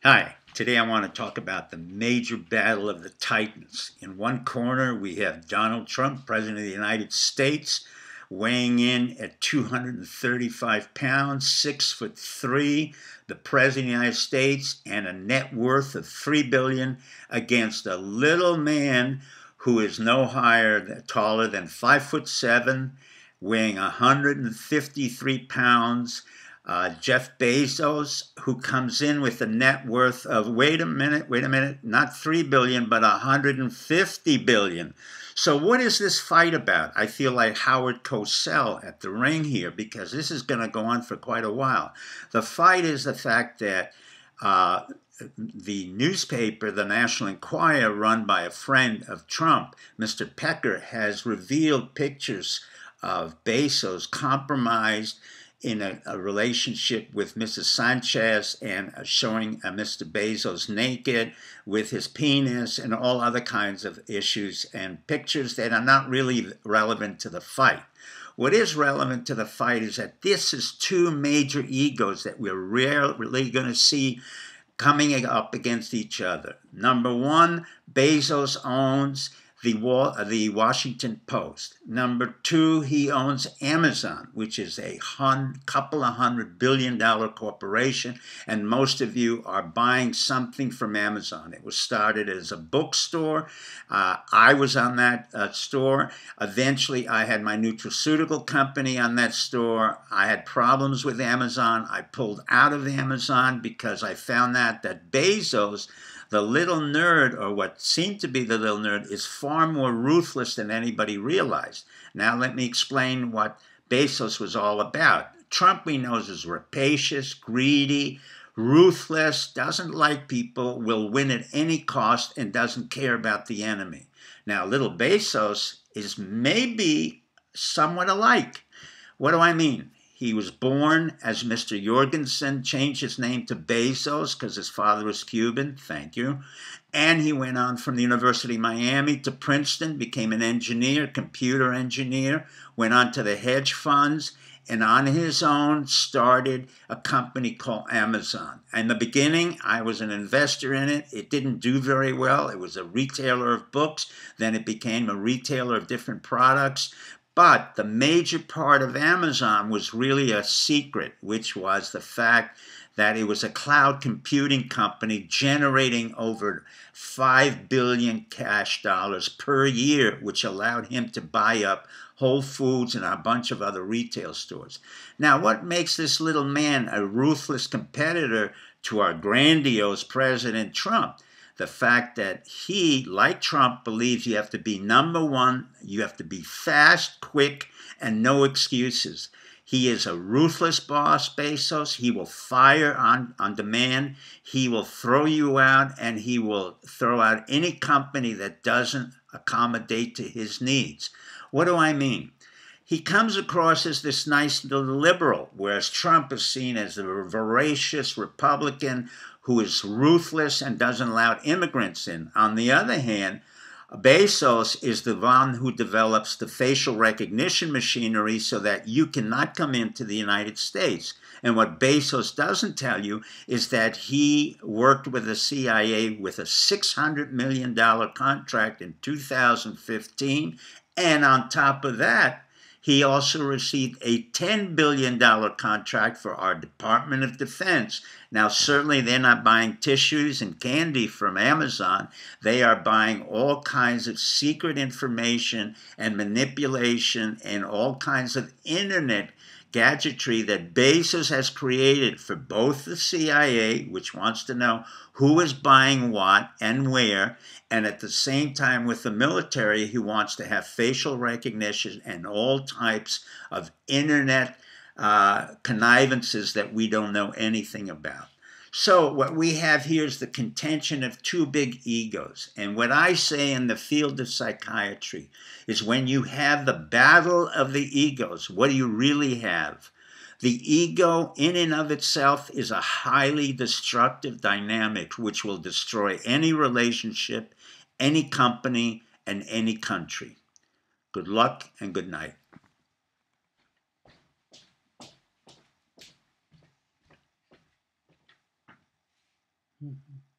Hi, today I want to talk about the major battle of the Titans. In one corner, we have Donald Trump, President of the United States, weighing in at 235 pounds, 6'3", the President of the United States, and a net worth of $3 billion against a little man who is no taller than 5'7", weighing 153 pounds. Jeff Bezos, who comes in with a net worth of, wait a minute, not 3 billion, but 150 billion. So what is this fight about? I feel like Howard Cosell at the ring here, because this is going to go on for quite a while. The fight is the fact that the newspaper, the National Enquirer, run by a friend of Trump, Mr. Pecker, has revealed pictures of Bezos compromised in a relationship with Mrs. Sanchez, and showing Mr. Bezos naked with his penis and all other kinds of issues and pictures that are not really relevant to the fight. What is relevant to the fight is that this is two major egos that we're rarely going to see coming up against each other. Number one, Bezos owns the Washington Post. Number two, he owns Amazon, which is a couple of $100 billion corporation, and most of you are buying something from Amazon. It was started as a bookstore. I was on that store. Eventually, I had my nutraceutical company on that store. I had problems with Amazon. I pulled out of Amazon because I found out that Bezos, the little nerd, or what seemed to be the little nerd, is far more ruthless than anybody realized. Now let me explain what Bezos was all about. Trump, we know, is rapacious, greedy, ruthless, doesn't like people, will win at any cost, and doesn't care about the enemy. Now, little Bezos is maybe somewhat alike. What do I mean? He was born as Mr. Jorgensen, changed his name to Bezos because his father was Cuban. Thank you. And he went on from the University of Miami to Princeton, became an engineer, computer engineer, went on to the hedge funds, and on his own started a company called Amazon. In the beginning, I was an investor in it. It didn't do very well. It was a retailer of books. Then it became a retailer of different products. But the major part of Amazon was really a secret, which was the fact that it was a cloud computing company generating over $5 billion cash dollars per year, which allowed him to buy up Whole Foods and a bunch of other retail stores. Now, what makes this little man a ruthless competitor to our grandiose President Trump? The fact that he, like Trump, believes you have to be number one, you have to be fast, quick, and no excuses. He is a ruthless boss, Bezos. He will fire on demand. He will throw you out, and he will throw out any company that doesn't accommodate to his needs. What do I mean? He comes across as this nice little liberal, whereas Trump is seen as a voracious Republican who is ruthless and doesn't allow immigrants in. On the other hand, Bezos is the one who develops the facial recognition machinery so that you cannot come into the United States. And what Bezos doesn't tell you is that he worked with the CIA with a $600 million contract in 2015. And on top of that, he also received a $10 billion contract for our Department of Defense. Now, certainly they're not buying tissues and candy from Amazon. They are buying all kinds of secret information and manipulation and all kinds of internet gadgetry that Bezos has created for both the CIA, which wants to know who is buying what and where, and at the same time with the military, who wants to have facial recognition and all types of internet connivances that we don't know anything about. So what we have here is the contention of two big egos. And what I say in the field of psychiatry is when you have the battle of the egos, what do you really have? The ego in and of itself is a highly destructive dynamic which will destroy any relationship, any company, and any country. Good luck and good night. Mhm.